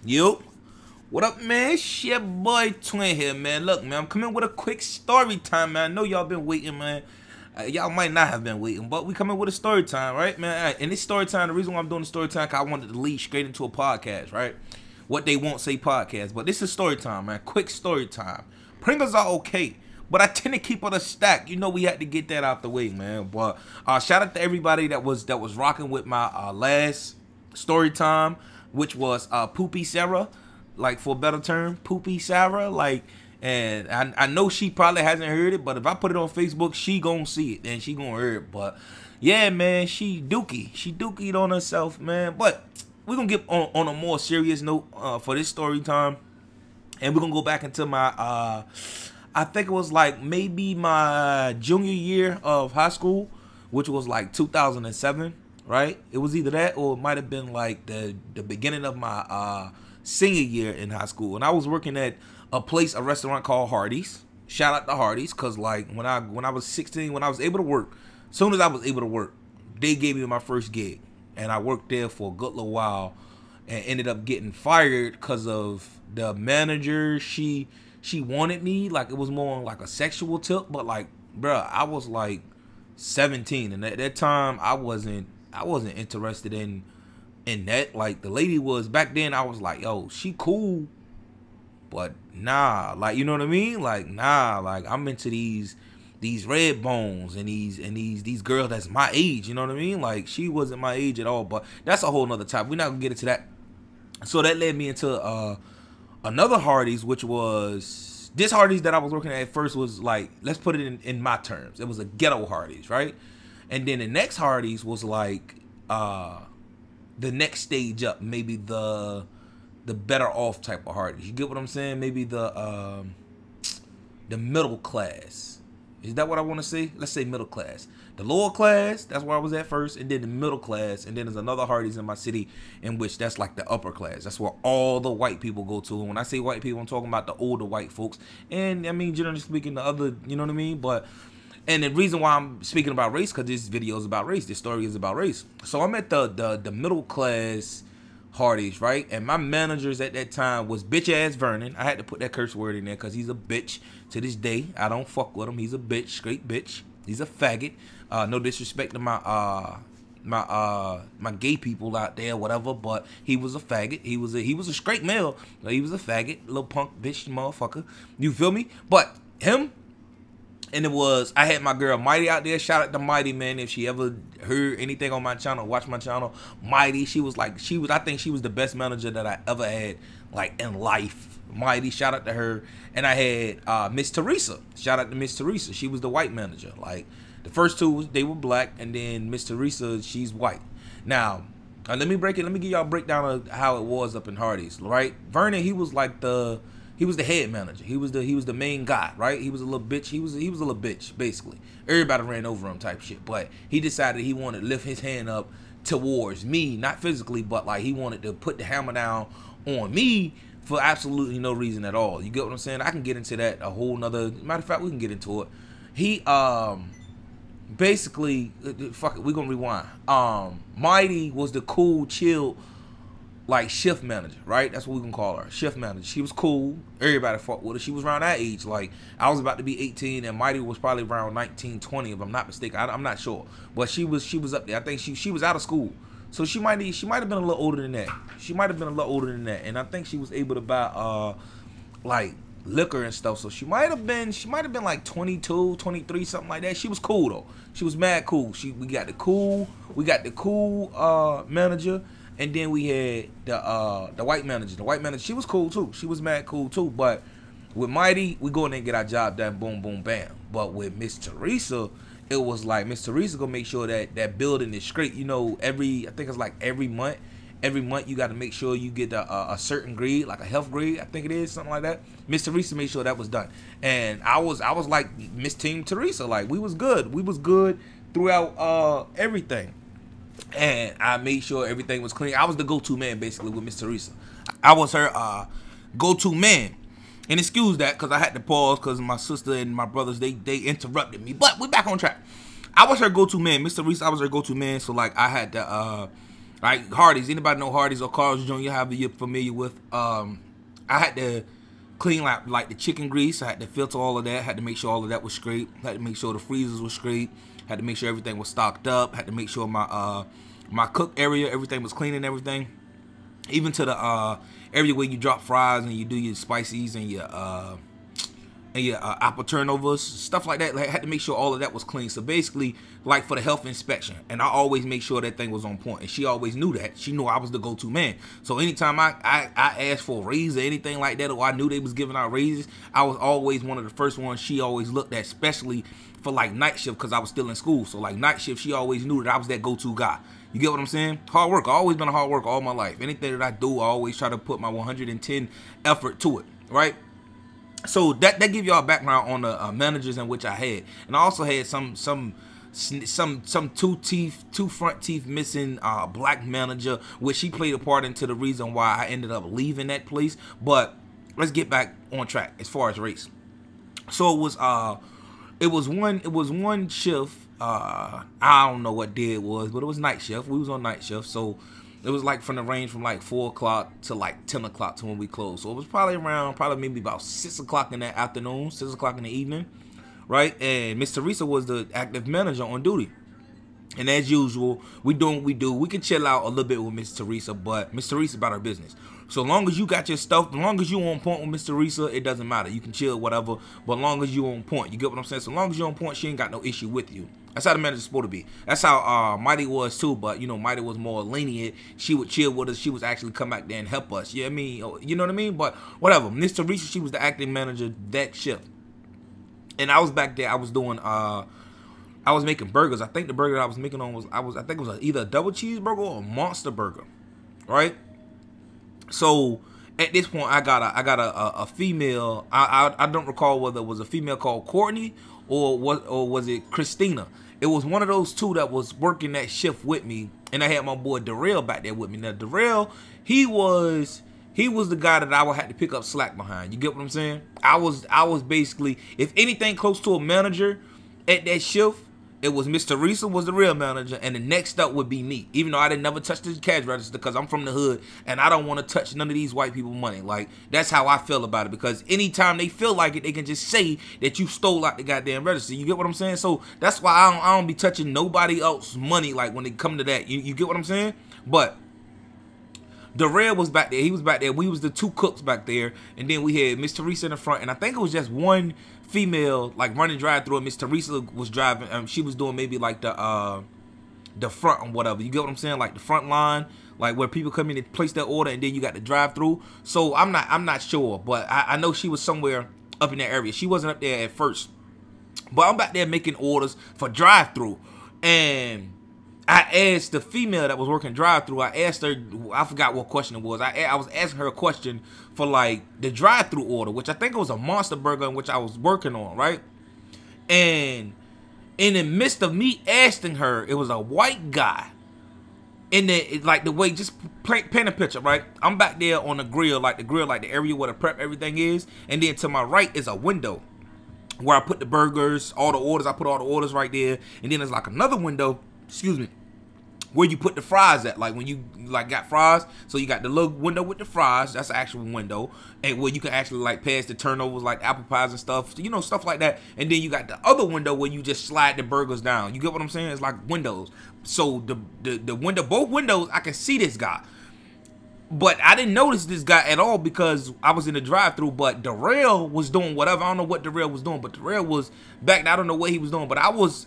Yo, what up, man? It's your boy Twin here, man. Look, man, I'm coming with a quick story time, man. I know y'all been waiting, man. Y'all might not have been waiting, but we coming with a story time, right, man? And this story time, the reason why I'm doing the story time, cause I wanted to lead straight into a podcast, right? What they won't say podcast, but this is story time, man. Quick story time. Pringles are okay, but I tend to keep on a stack. You know, we had to get that out the way, man. But shout out to everybody that was rocking with my last story time, which was Poopy Sarah, like, for a better term, Poopy Sarah, like. And I know she probably hasn't heard it, but if I put it on Facebook, she gonna see it and she gonna hear it. But yeah, man, she dookied on herself, man. But we're gonna get on a more serious note for this story time, and we're gonna go back into my I think it was like maybe my junior year of high school, which was like 2007, right? It was either that or it might have been like the beginning of my senior year in high school, and I was working at a restaurant called Hardee's. Shout out to Hardee's, cause like when I was 16, when I was able to work, as soon as I was able to work, they gave me my first gig, and I worked there for a good little while, and ended up getting fired because of the manager. She wanted me, like, it was more on like a sexual tip, but like, bruh, I was like 17, and at that time I wasn't interested in that. Like, the lady was, back then I was like, yo, she cool, but nah, like, you know what I mean? Like, nah, like, I'm into these red bones and these girls that's my age, you know what I mean? Like, she wasn't my age at all, but that's a whole nother topic. We're not gonna get into that. So that led me into another Hardee's, which was, this Hardee's that I was working at first was like, let's put it in my terms, it was a ghetto Hardee's, right? And then the next Hardee's was like the next stage up, maybe the better off type of Hardee's. You get what I'm saying? Maybe the middle class. Is that what I want to say? Let's say middle class. The lower class, that's where I was at first, and then the middle class, and then there's another Hardee's in my city, in which that's like the upper class. That's where all the white people go to. And when I say white people, I'm talking about the older white folks. And I mean, generally speaking, the other, you know what I mean? But, and the reason why I'm speaking about race, because this video is about race. This story is about race. So I'm at the middle class Hardee's, right? And my managers at that time was bitch ass Vernon. I had to put that curse word in there because he's a bitch to this day. I don't fuck with him. He's a bitch, straight bitch. He's a faggot. No disrespect to my my gay people out there, whatever, but he was a faggot. He was a straight male, but he was a faggot, little punk bitch motherfucker. You feel me? But him. And it was, I had my girl Mighty out there. Shout out to Mighty, man. If she ever heard anything on my channel, watch my channel. Mighty, I think she was the best manager that I ever had, like, in life. Mighty, shout out to her. And I had Miss Teresa. Shout out to Miss Teresa. She was the white manager. Like, the first two, they were black, and then Miss Teresa, she's white. Now, let me give y'all a breakdown of how it was up in Hardee's, right? Vernon, he was like he was the head manager. He was the main guy, right? He was a little bitch. He was a little bitch, basically. Everybody ran over him type shit. But he decided he wanted to lift his hand up towards me, not physically, but like he wanted to put the hammer down on me for absolutely no reason at all. You get what I'm saying? I can get into that a whole nother, matter of fact, we can get into it. He basically, fuck it, we're gonna rewind. Mighty was the cool, chill, like, shift manager, right? That's what we can call her, shift manager. She was cool. Everybody fought with her. She was around that age. Like, I was about to be 18, and Mighty was probably around 19, 20, if I'm not mistaken. I'm not sure, but she was up there. I think she was out of school, so she might have been a little older than that. She might have been a little older than that, and I think she was able to buy like liquor and stuff. So she might have been like 22, 23, something like that. She was cool though. She was mad cool. We got the cool manager. And then we had the white manager. The white manager, she was cool too. She was mad cool too. But with Mighty, we go in there and get our job done, boom, boom, bam. But with Miss Teresa, it was like Miss Teresa gonna make sure that building is straight. You know, I think it's like every month you got to make sure you get a certain grade, like a health grade, I think it is, something like that. Miss Teresa made sure that was done. And I was like Miss Team Teresa. Like, we was good. We was good throughout everything. And I made sure everything was clean. I was the go-to man, basically, with Miss Teresa. I was her go-to man. And excuse that, because I had to pause, because my sister and my brothers, they interrupted me. But we're back on track. I was her go-to man. Miss Teresa, I was her go-to man. So, like, I had to Like Hardee's, anybody know Hardee's or Carl's Jr., however you're familiar with. I had to clean like the chicken grease. I had to filter all of that. Had to make sure all of that was straight. Had to make sure the freezers were straight. Had to make sure everything was stocked up. Had to make sure my my cook area, everything was clean and everything. Even to the area where you drop fries and you do your spices and your apple turnovers, stuff like that. Like, I had to make sure all of that was clean. So basically, like for the health inspection, and I always make sure that thing was on point. And she always knew that. She knew I was the go-to man. So anytime I asked for a raise or anything like that, or I knew they was giving out raises, I was always one of the first ones she always looked at, especially for like night shift, because I was still in school. So like night shift, she always knew that I was that go-to guy. You get what I'm saying? Hard work. I've always been a hard worker all my life. Anything that I do, I always try to put my 110 effort to it, right? So that give y'all a background on the managers in which I had, and I also had some two front teeth missing black manager, which she played a part into the reason why I ended up leaving that place. But let's get back on track as far as race. So it was one shift. I don't know what day it was, but it was night shift. We was on night shift, so it was like from the range from like 4 o'clock to like 10 o'clock to when we closed. So it was probably maybe about 6 o'clock in the afternoon, 6 o'clock in the evening, right? And Miss Teresa was the active manager on duty. And as usual, we do what we do. We can chill out a little bit with Miss Teresa, but Miss Teresa about her business. So long as you got your stuff, as long as you on point with Miss Teresa, it doesn't matter. You can chill, whatever, but as long as you on point, you get what I'm saying? So long as you on point, she ain't got no issue with you. That's how the manager's supposed to be. That's how Mighty was too, but you know, Mighty was more lenient. She would chill with us. She was actually come back there and help us. You know what I mean? But whatever. Miss Teresa, she was the acting manager that shift. And I was back there. I was doing I was making burgers. I think the burger that I was making on was I think it was either a double cheeseburger or a monster burger, right? So at this point, I got a female. I don't recall whether it was a female called Courtney or was it Christina. It was one of those two that was working that shift with me, and I had my boy Darrell back there with me. Now Darrell, he was the guy that I would have to pick up slack behind. You get what I'm saying? I was basically, if anything close to a manager at that shift, it was Miss Teresa was the real manager, and the next up would be me. Even though I didn't never touch the cash register because I'm from the hood and I don't want to touch none of these white people money. Like, that's how I feel about it, because anytime they feel like it, they can just say that you stole out the goddamn register. You get what I'm saying? So that's why I don't be touching nobody else's money, like when it come to that. You get what I'm saying? But Darrell was back there. He was back there. We was the two cooks back there, and then we had Miss Teresa in the front, and I think it was just one female like running drive through, and Miss Teresa was driving. She was doing maybe like the front or whatever. You get what I'm saying? Like the front line, like where people come in and place their order, and then you got the drive through. So I'm not sure, but I know she was somewhere up in that area. She wasn't up there at first, but I'm back there making orders for drive through, and I asked the female that was working drive-through, I asked her, I forgot what question it was. I was asking her a question for like the drive-through order, which I think it was a monster burger in which I was working on, right? And in the midst of me asking her, it was a white guy. In the, like the way, just paint a picture, right? I'm back there on the grill, like the area where the prep everything is. And then to my right is a window where I put the burgers, all the orders. I put all the orders right there. And then there's like another window, excuse me, where you put the fries at, like when you like got fries. So you got the little window with the fries, that's the actual window, and where you can actually like pass the turnovers like apple pies and stuff, you know, stuff like that. And then you got the other window where you just slide the burgers down. You get what I'm saying? It's like windows. So the window, both windows, I can see this guy, but I didn't notice this guy at all because I was in the drive-thru. But Darrell was doing whatever. I don't know what Darrell was doing, but Darrell was back there. I don't know what he was doing, but I was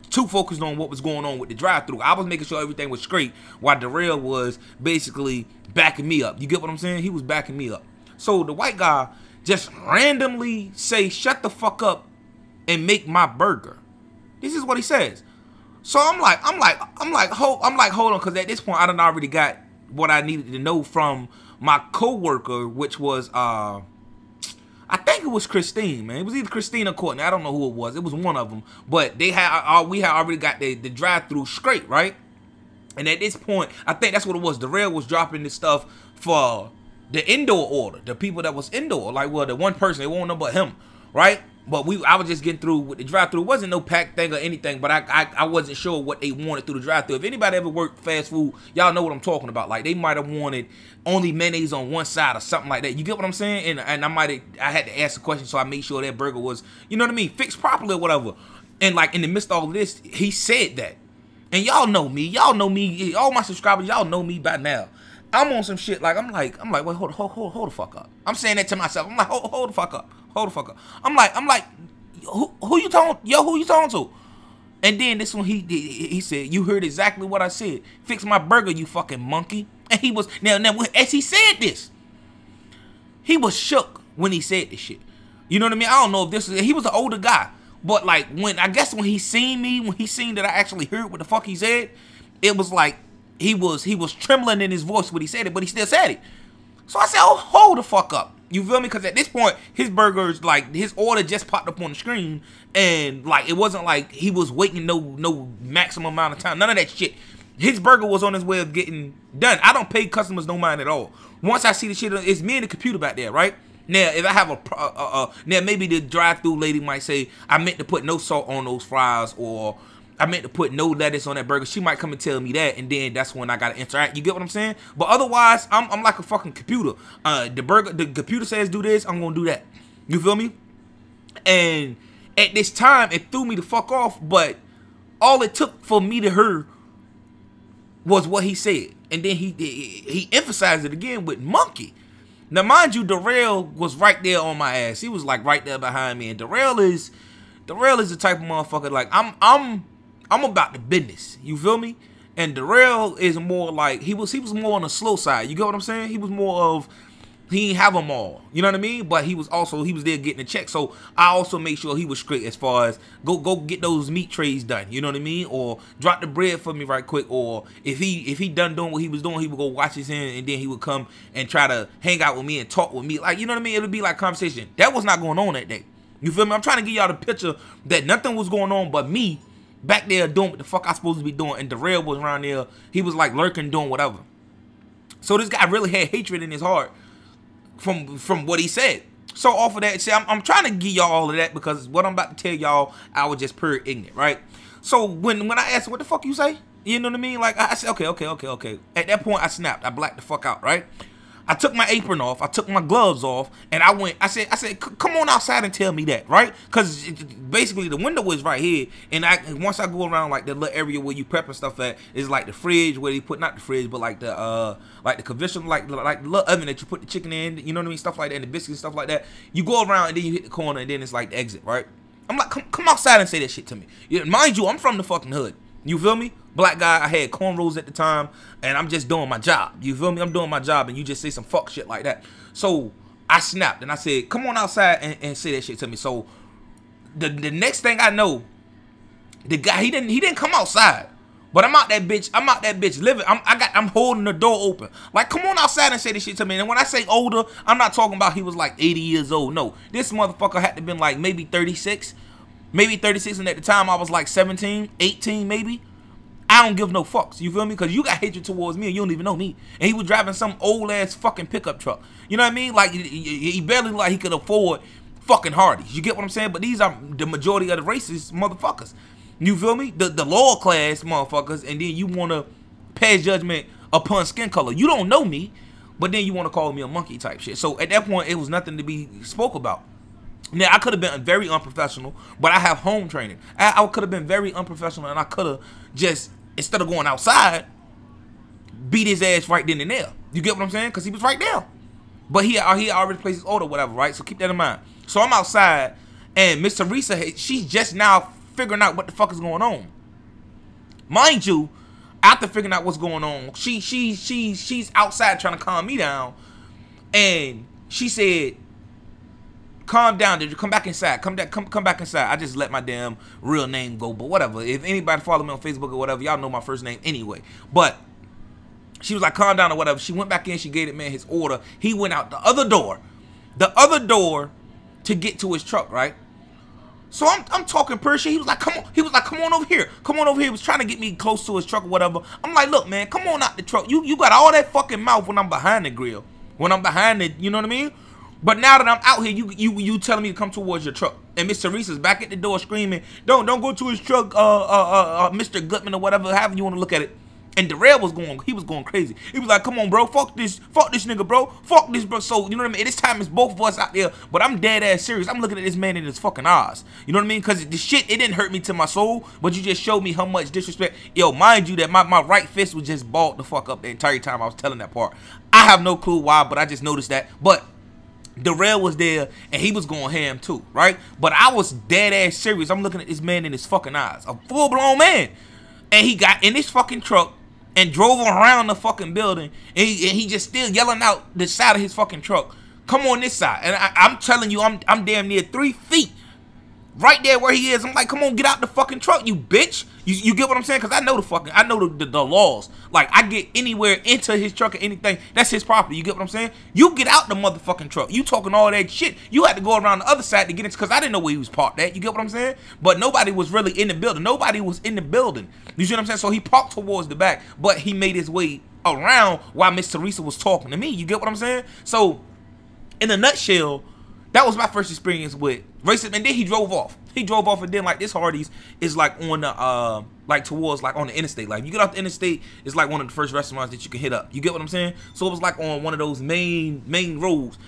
too focused on what was going on with the drive-thru. I was making sure everything was straight while Darrell was basically backing me up. You get what I'm saying? He was backing me up. So the white guy just randomly say, "Shut the fuck up and make my burger." This is what he says. So I'm like, hold on, because at this point I done already got what I needed to know from my co-worker, which was I think it was Christine, man. It was either Christine or Courtney. I don't know who it was. It was one of them. But we had already got the drive-thru straight, right? And at this point, I think that's what it was. Darrell was dropping this stuff for the indoor order. The people that was indoor. Like, well, the one person, it won't know but him, right? But I was just getting through with the drive-through. It wasn't no pack thing or anything, but I wasn't sure what they wanted through the drive-through. If anybody ever worked fast food, y'all know what I'm talking about. Like, they might have wanted only mayonnaise on one side or something like that. You get what I'm saying? And I had to ask a question, so I made sure that burger was, you know what I mean, fixed properly or whatever. And like in the midst of all of this, he said that. And y'all know me. Y'all know me. All my subscribers, y'all know me by now. I'm on some shit like I'm like, wait, hold the fuck up. I'm saying that to myself. I'm like, hold the fuck up. Hold the fuck up. I'm like, who you talking? Yo, who you talking to? And then this one, he said, you heard exactly what I said. Fix my burger, you fucking monkey. And he was now as he said this, he was shook when he said this shit. You know what I mean? I don't know if he was an older guy, but like when he seen me, when he seen that I actually heard what the fuck he said, it was like he was trembling in his voice when he said it, but he still said it. So I said, oh, hold the fuck up. You feel me? Because at this point, his burgers, like, his order just popped up on the screen. And, like, it wasn't like he was waiting no maximum amount of time. None of that shit. His burger was on his way of getting done. I don't pay customers no mind at all. Once I see the shit, it's me and the computer back there, right? Now, if I have now maybe the drive-through lady might say, I meant to put no salt on those fries, or I meant to put no lettuce on that burger. She might come and tell me that, and then that's when I gotta interact. You get what I'm saying? But otherwise, I'm like a fucking computer. The computer says do this, I'm gonna do that. You feel me? And at this time, it threw me the fuck off. But all it took for me to hear was what he said, and then he emphasized it again with monkey. Now, mind you, Darrell was right there on my ass. He was like right there behind me, and Darrell is the type of motherfucker like I'm about the business. You feel me? And Darrell is more like he was more on the slow side. You get what I'm saying? He was more of he ain't have them all. You know what I mean? But he was there getting a check. So I also made sure he was straight as far as go get those meat trays done. You know what I mean? Or drop the bread for me right quick. Or if he done doing what he was doing, he would go watch his hand, and then he would come and try to hang out with me and talk with me. Like, you know what I mean? It would be like conversation. That was not going on that day. You feel me? I'm trying to give y'all the picture that nothing was going on but me back there doing what the fuck I supposed to be doing, and Darrell was around there. He was like lurking, doing whatever. So this guy really had hatred in his heart from what he said. So off of that, see, I'm trying to give y'all all of that because what I'm about to tell y'all, I was just pure ignorant, right? So when I asked, what the fuck you say? You know what I mean? Like, I said, okay. At that point, I snapped. I blacked the fuck out, right? I took my apron off, I took my gloves off, and I said, come on outside and tell me that, right? Because basically the window was right here, and once I go around like the little area where you prep and stuff at, is like the fridge where you put, not the fridge, but like the conventional, like the little oven that you put the chicken in, you know what I mean, stuff like that, and the biscuits, stuff like that. You go around and then you hit the corner, and then it's like the exit, right? I'm like, come outside and say that shit to me. Mind you, I'm from the fucking hood. You feel me? Black guy, I had cornrows at the time, and I'm just doing my job. You feel me? I'm doing my job, and you just say some fuck shit like that. So I snapped, and I said, come on outside and say that shit to me. So the next thing I know, the guy, he didn't come outside. But I'm out that bitch living. I'm holding the door open. Like, come on outside and say this shit to me. And when I say older, I'm not talking about he was like 80 years old. No, this motherfucker had to been like maybe 36. Maybe 36, and at the time I was like 17, 18 maybe. I don't give no fucks, you feel me? Because you got hatred towards me and you don't even know me. And he was driving some old ass fucking pickup truck. You know what I mean? Like, he barely looked like he could afford fucking Hardys. You get what I'm saying? But these are the majority of the racist motherfuckers. You feel me? The lower class motherfuckers, and then you want to pass judgment upon skin color. You don't know me, but then you want to call me a monkey type shit. So at that point, it was nothing to be spoke about. Now, I could have been very unprofessional, but I have home training. I could have been very unprofessional, and I could have just, instead of going outside, beat his ass right then and there. You get what I'm saying? Because he was right there. But he already placed his order, whatever, right? So keep that in mind. So I'm outside, and Miss Teresa, she's just now figuring out what the fuck is going on. Mind you, after figuring out what's going on, she's outside trying to calm me down, and she said, calm down, did you come back inside? Come back inside. I just let my damn real name go, but whatever. If anybody follow me on Facebook or whatever, y'all know my first name anyway. But she was like, calm down or whatever. She went back in, she gave the man his order. He went out the other door to get to his truck, right? So I'm talking Persia. He was like, come on. He was like, come on over here. Come on over here. He was trying to get me close to his truck or whatever. I'm like, look, man, come on out the truck. You got all that fucking mouth when I'm behind the grill. When I'm behind it, you know what I mean? But now that I'm out here, you telling me to come towards your truck, and Miss Teresa's back at the door screaming, don't go to his truck, Mr. Gutman or whatever, however you want to look at it. And Darrell was going crazy. He was like, come on, bro, fuck this nigga, bro, fuck this, bro. So, you know what I mean? At this time, it's both of us out there, but I'm dead ass serious. I'm looking at this man in his fucking eyes. You know what I mean? Because the shit, it didn't hurt me to my soul, but you just showed me how much disrespect. Yo, mind you that my right fist was just balled the fuck up the entire time I was telling that part. I have no clue why, but I just noticed that. But Darrell was there, and he was going ham too, right? But I was dead ass serious. I'm looking at this man in his fucking eyes, a full-blown man. And he got in his fucking truck and drove around the fucking building, and he just still yelling out the side of his fucking truck, come on this side. And I'm telling you, I'm damn near 3 feet right there where he is. I'm like, come on, get out the fucking truck, you bitch. You get what I'm saying? Because I know the laws. Like, I get anywhere into his truck or anything, that's his property. You get what I'm saying? You get out the motherfucking truck. You talking all that shit. You had to go around the other side to get into, because I didn't know where he was parked at. You get what I'm saying? But nobody was really in the building. Nobody was in the building. You see what I'm saying? So he parked towards the back, but he made his way around while Miss Teresa was talking to me. You get what I'm saying? So, in a nutshell, that was my first experience with racism. And then he drove off. He drove off, and then like this Hardee's is like on the like towards like on the interstate. Like you get off the interstate, it's like one of the first restaurants that you can hit up. You get what I'm saying? So it was like on one of those main roads.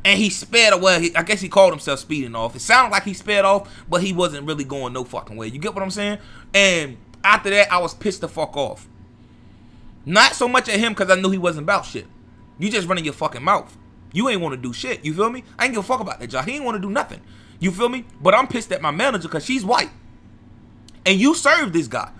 And he sped away. I guess he called himself speeding off. It sounded like he sped off, but he wasn't really going no fucking way. You get what I'm saying? And after that, I was pissed the fuck off. Not so much at him because I knew he wasn't about shit. You just running your fucking mouth. You ain't want to do shit. You feel me? I ain't give a fuck about that job. He ain't want to do nothing. You feel me? But I'm pissed at my manager because she's white. And you serve this guy.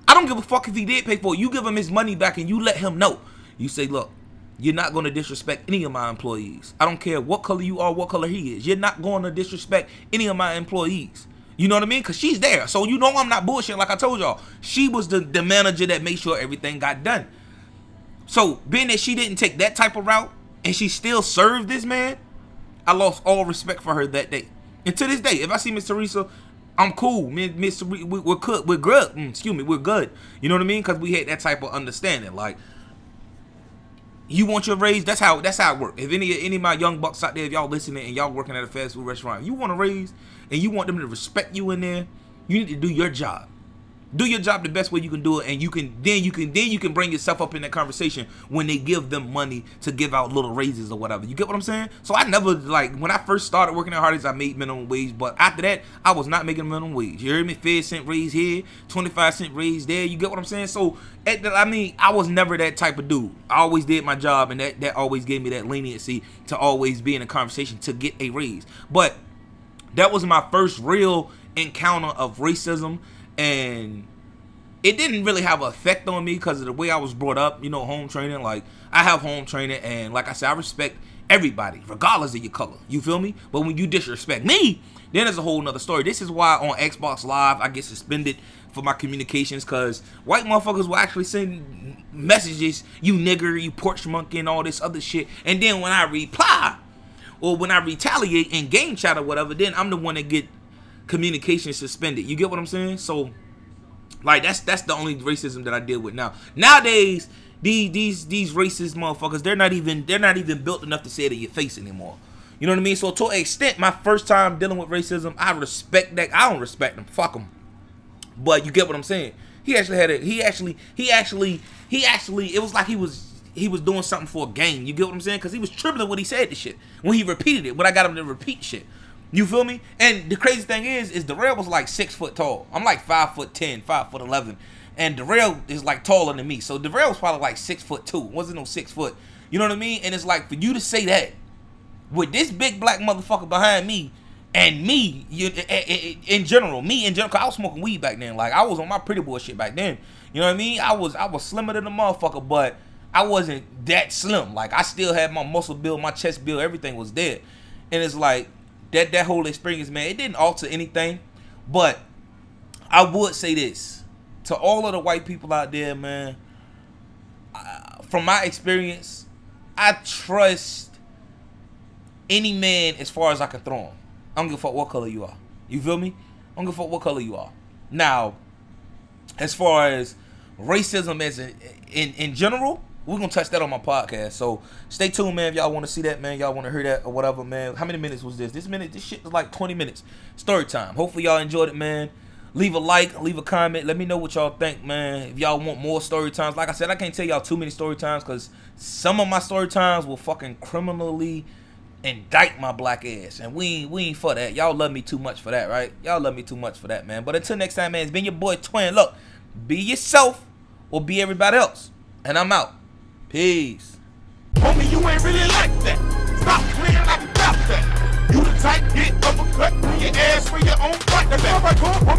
I don't give a fuck if he did pay for it. You give him his money back and you let him know. You say, look, you're not going to disrespect any of my employees. I don't care what color you are, what color he is. You're not going to disrespect any of my employees. You know what I mean? Because she's there. So you know I'm not bullshitting like I told y'all. She was the manager that made sure everything got done. So being that she didn't take that type of route and she still served this man, I lost all respect for her that day. And to this day, if I see Miss Teresa, I'm cool. Miss Teresa, we're good. We're good. Excuse me, we're good. You know what I mean? Because we had that type of understanding. Like, you want your raise? That's how it works. If any of my young bucks out there, if y'all listening and y'all working at a fast food restaurant, you want a raise and you want them to respect you in there, you need to do your job. Do your job the best way you can do it, and then you can bring yourself up in that conversation when they give them money to give out little raises or whatever. You get what I'm saying? So I never, like, when I first started working at Hardee's, I made minimum wage, but after that, I was not making minimum wage. You heard me? 5-cent raise here, 25-cent raise there. You get what I'm saying? So I mean, I was never that type of dude. I always did my job, and that always gave me that leniency to always be in a conversation to get a raise. But that was my first real encounter of racism. And it didn't really have an effect on me because of the way I was brought up, you know, home training. Like, I have home training, and like I said, I respect everybody, regardless of your color. You feel me? But when you disrespect me, then there's a whole nother story. This is why on Xbox Live, I get suspended for my communications, because white motherfuckers will actually send messages, you nigger, you porch monkey, and all this other shit. And then when I reply, or when I retaliate in game chat or whatever, then I'm the one that get communication suspended. You get what I'm saying? So, like, that's the only racism that I deal with now. Nowadays, these racist motherfuckers, they're not even built enough to say it in your face anymore. You know what I mean? So to an extent, my first time dealing with racism, I respect that. I don't respect them. Fuck them. But you get what I'm saying? He actually had it. He actually. It was like he was doing something for a game. You get what I'm saying? Because he was tripling what he said to shit when he repeated it. When I got him to repeat shit. You feel me? And the crazy thing is Darrell was like 6 foot tall. I'm like 5'10", 5'11", and Darrell is like taller than me. So Darrell was probably like 6'2". Wasn't no 6 foot. You know what I mean? And it's like, for you to say that with this big black motherfucker behind me, and me, in general, cause I was smoking weed back then. Like, I was on my pretty boy shit back then. You know what I mean? I was slimmer than a motherfucker, but I wasn't that slim. Like, I still had my muscle build, my chest build, everything was there. And it's like, that whole experience, man, it didn't alter anything. But I would say this to all of the white people out there, man. From my experience, I trust any man as far as I can throw him. I don't give a fuck what color you are. You feel me? I don't give a fuck what color you are. Now, as far as racism as in general, we're gonna touch that on my podcast. So stay tuned, man. If y'all want to see that, man, y'all want to hear that or whatever, man. How many minutes was this? This shit was like 20 minutes. Story time. Hopefully y'all enjoyed it, man. Leave a like, leave a comment. Let me know what y'all think, man. If y'all want more story times, like I said, I can't tell y'all too many story times because some of my story times will fucking criminally indict my black ass, and we ain't for that. Y'all love me too much for that, right? Y'all love me too much for that, man. But until next time, man, it's been your boy Twin. Look, be yourself or be everybody else, and I'm out. Peace. Homie, you ain't really like that. Stop playing like about that. You the type get uppercut in your ass for your own fight. That's all right, go